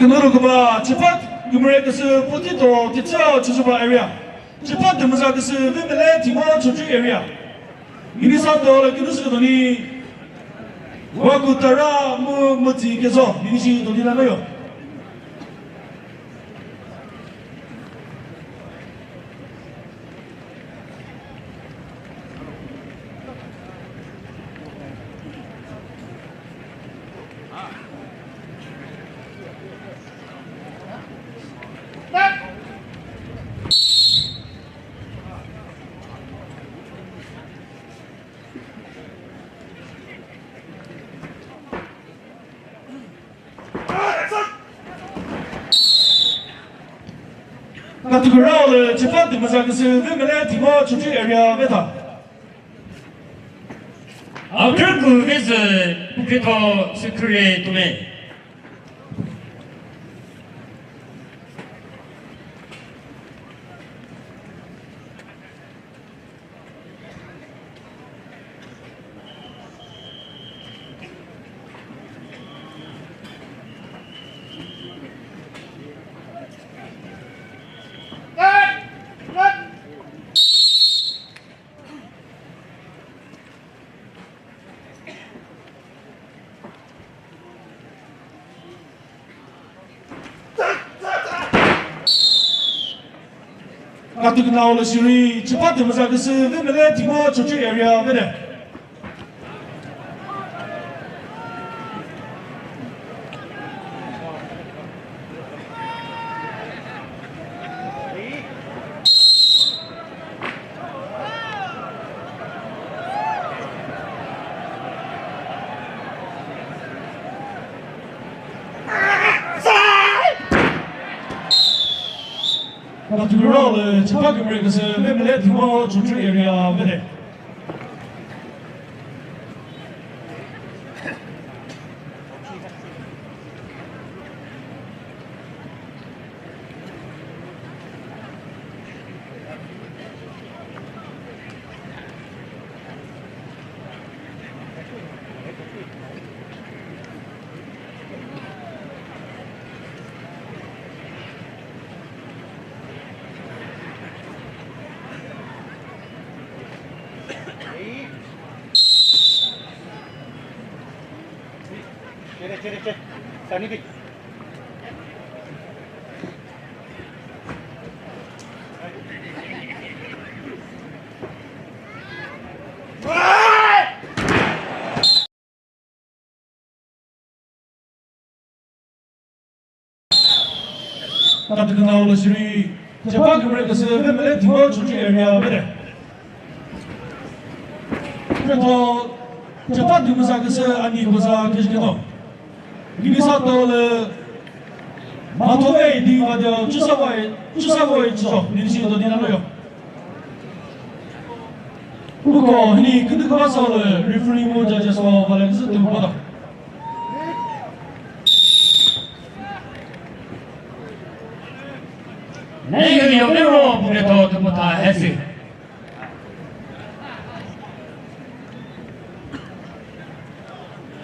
그노로 그바 집합 유머레크스 포티도 티차 주주바 에리아 집합 데모사크스 빈벨레 티모 주주 에리아 이니사도 기누스도니 와쿠타라 무무티게서 이니시 도디나노요 카테고리를 집합 데모사크스 빈벨레 티모 주주 에리아 메타 결국 그래서 북해도 스크리에 도매 카테고리를 시리 집합 데모사크스 빈벨레 티모 주주 에리아 메타 카테고리를 집합 유머레크스 빈벨레 티모 주주 에리아 메타 카테고리를 시리 집합 유머레크스 빈벨레 티모 주주 에리아 메타 그래서 집합 데모사크스 아니 고사 계시게도 이니사도를 마토베이 디바디오 주사고에 지서 이니시도 디나노요 그리고 흔히 근데 그 와서를 리프리 모자에서 발렌스 등보다 내가 여배로 북해도 등보다 했지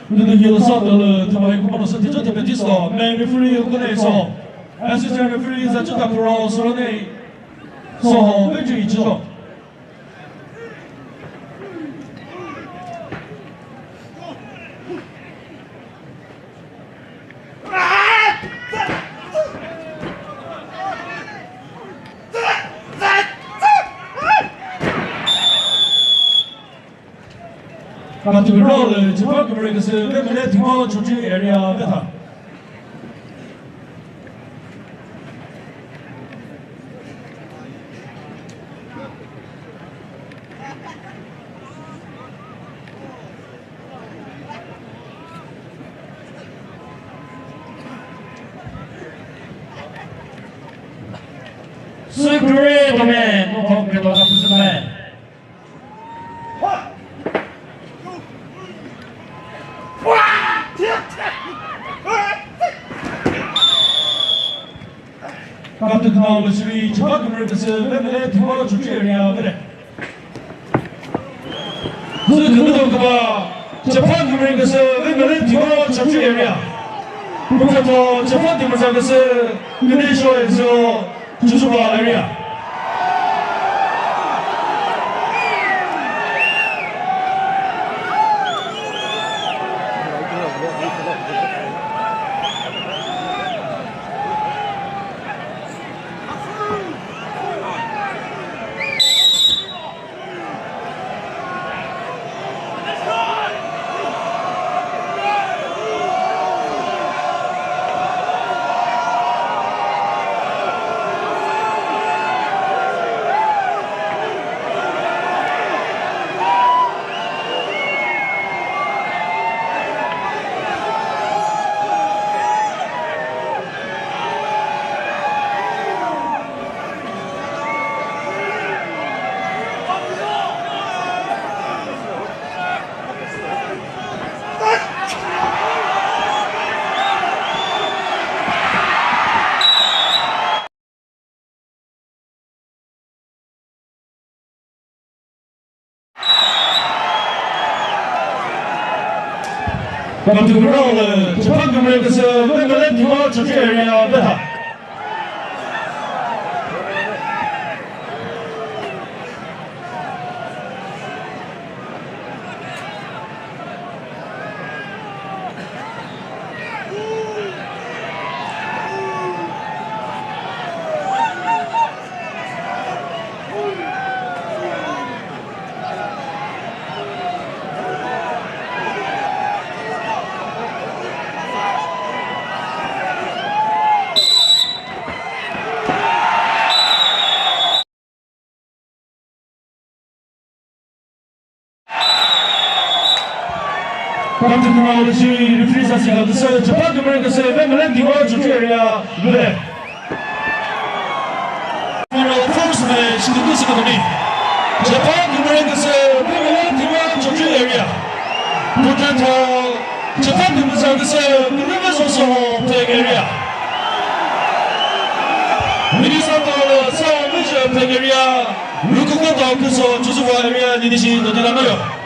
근데 이어서들 정말 고마워서 대전 대표티서 맨 리프리 국내에서 아시스트 리프리에서 주다 프로 서론에 서 회주 있죠. 카테고리를 집합 유머레크스 빈벨레 티모 주주 에리아 메타 스크리에 도매 뭐 북해도 무슨 카테고리를 시리 집합 유머레크스 빈벨레 티모 주주 에리아 메타 그래서 그노로 그바 집합 유머레크스 빈벨레 티모 주주 에리아 부터 재판 팀에서 그 인도네시아에서 주주바 에리아. Come to the roll, Japan America's Wimbledon Timor to area better. Come to the roll, the referees are saying the Japan America's Wimbledon Timor to area better. First match in the music economy. Japan America's Wimbledon Timor to area. Portanto, Japan America's Wimbledon also playing area. Minnesota South Major playing area. Lukukoto Kuso Juzuwa area Nidishi Dodinanoyo.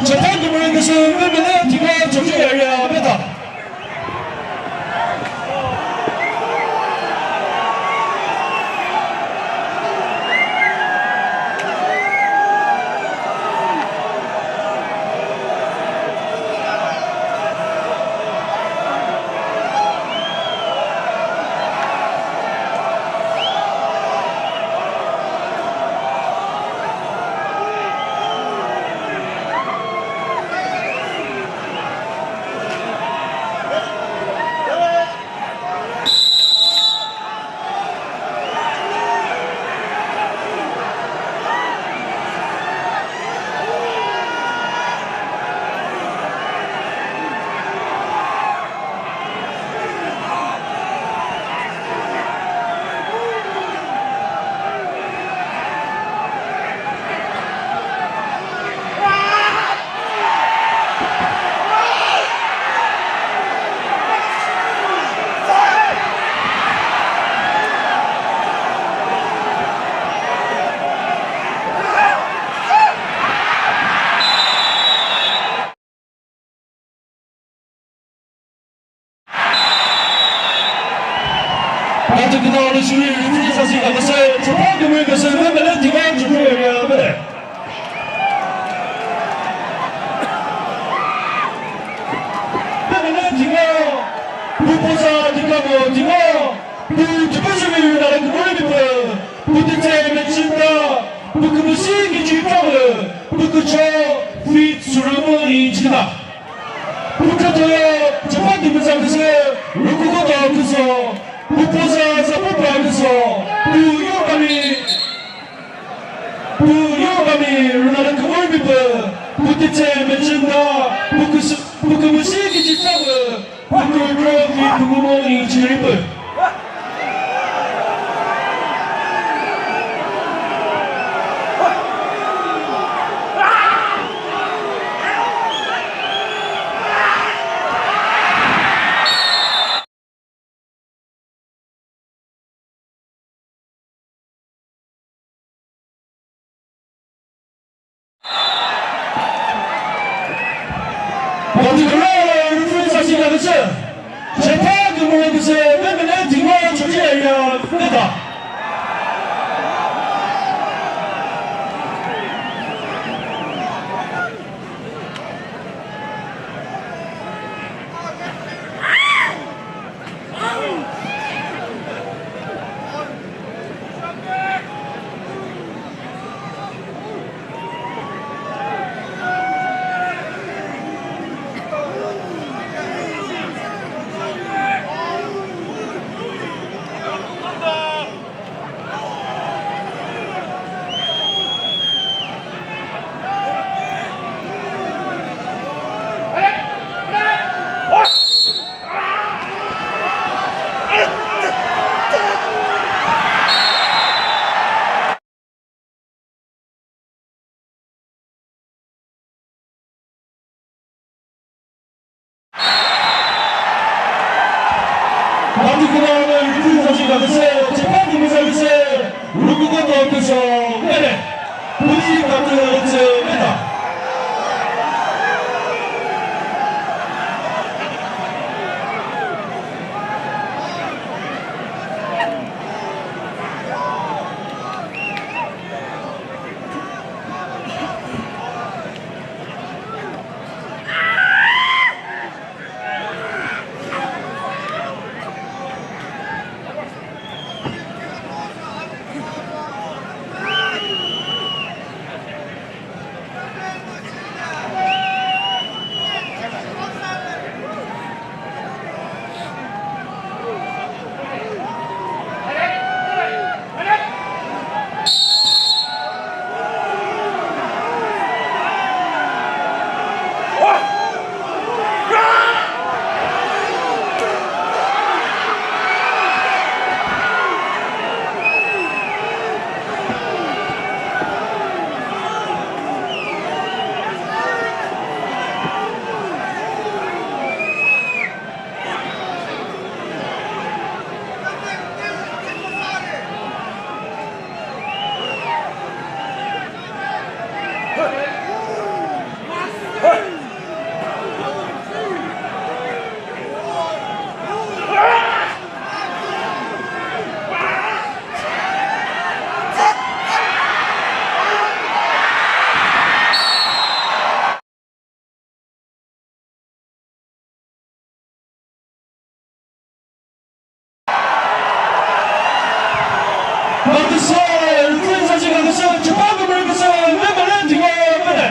Japan America's Wimbledon Timor to area better. 了属于自己上是个是这帮个们个是慢慢的地方主角了，不对。慢慢的地方，不不啥地方个地方，不这不是为了那个外面的，不得在那知道，不可能是个举报了，不可叫非出了么一起的。不可能这帮你们上个是，如果我到个时候。不播上在不摆的时候，不要把你，让那个外面的，不得在门前的，不可能是个知道的，不可能非不可能一起的。我这个人非常喜欢的是，这八个人的是慢慢的听我出去呀，对的。Nanti kita review saja kat saya. Cepat ni masa saya. Ruku kata tu so, mana? Puli kata tu mana? Nanti saya review saja kat saya. Cepat mereka saya. Mana tinggal mana?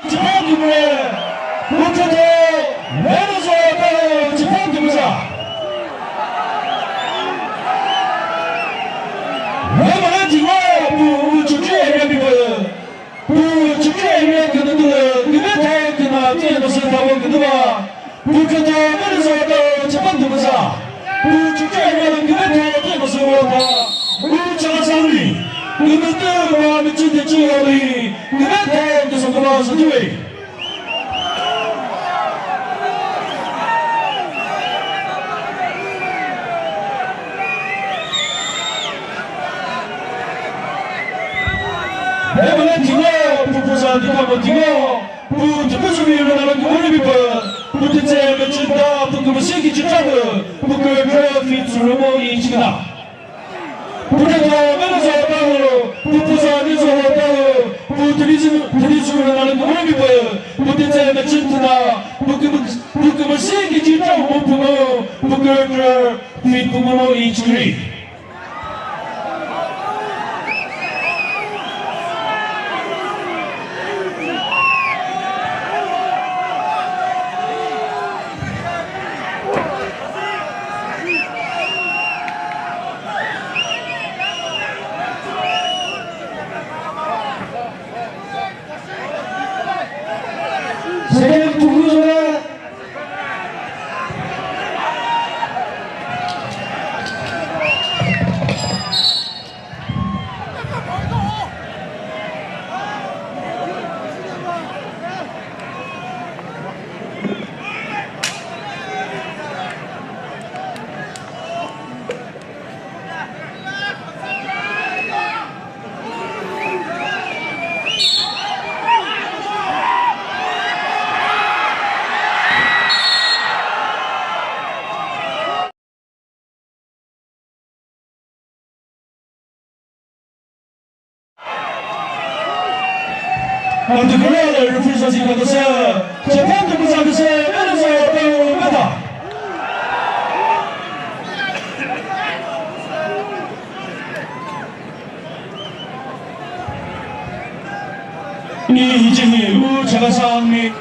Cepat mereka. Bukan tu. Mana saya tahu cepat mereka. Mana tinggal bu cuci area people. Bu cuci area kena tu. Kena dia masa tahu kedua. Bukan tu mana saya tahu cepat mereka. Bu cuci area kena dia masa tahu. Bu jangan sangri. Kena tu bawa mencintai ciali. Kena tahu tu sekolah sendiri. Mana tinggal 부부사 니카모티고 부투부수미를 나는 그물비버 부티체 메춘다 부금을 시기 주자브 부글 그래피 수르모 이치다 부테토 메르소 따로 부부사 니소 따로 부트리수를 나는 그물비버 부티체 메춘다 부금을 시기 주자브 부글 그래피 수르모 이치다 세계 두구조가 Particolare il rifugio di Codosea, c'è tanto bisogno di sé, e non so più metà. Ni 이제히 우차가 상미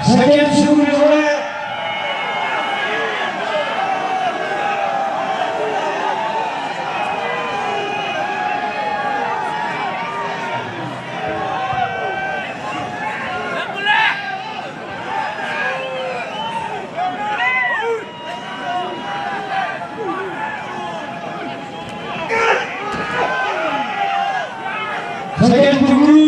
세계 수구조가 세계 두구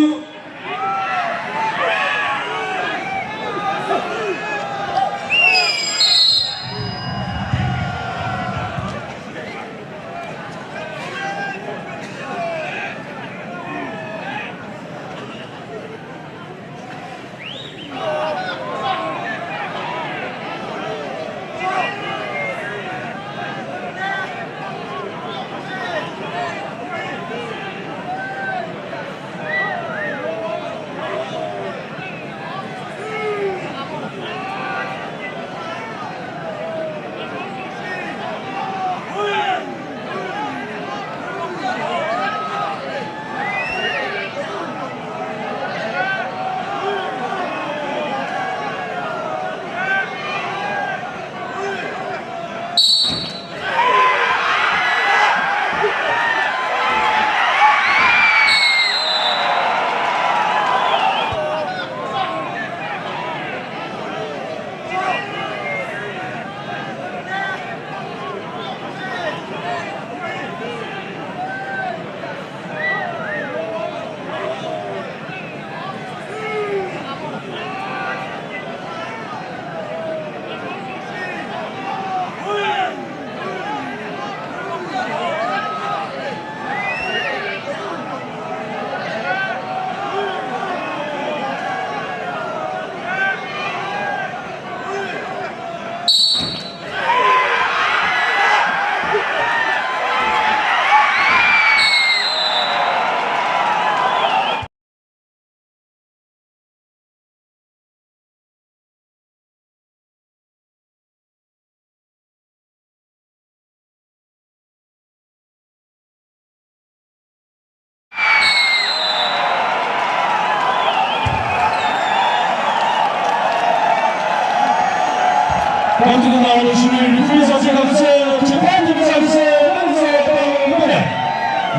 Artık kanalda şurayı refresh açıklaması. Çıkan bize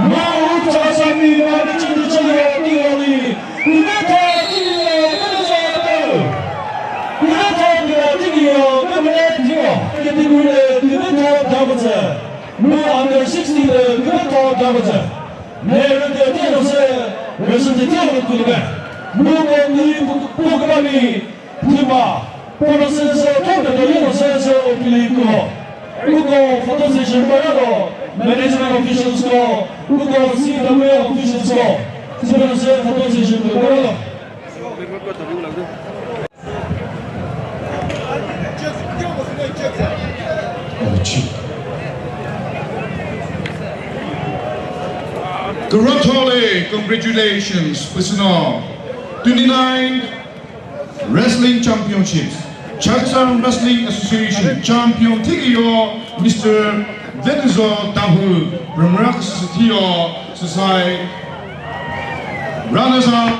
Mahmut Çağsami Mahmut'un çalıyor diyorli. Kuvvete diyor, kuvvete diyor, kuvvete diyor. Kategoride kuvvete davası. Bu under 60'de kuvvete davası. Nerede diyorsa, resimde diyor kulübe. Bu programı tima. Proceso todo el proceso público. Hugo photo session parado. Management officials ko. Hugo CWA officials ko. Sebenarnya saya photo session parado. Garotole, congratulations, personal. 29 Wrestling Championships. Changsang Wrestling Association Champion Tigio, Mr. Denizor Tahu, from Rock Society, Runners-up.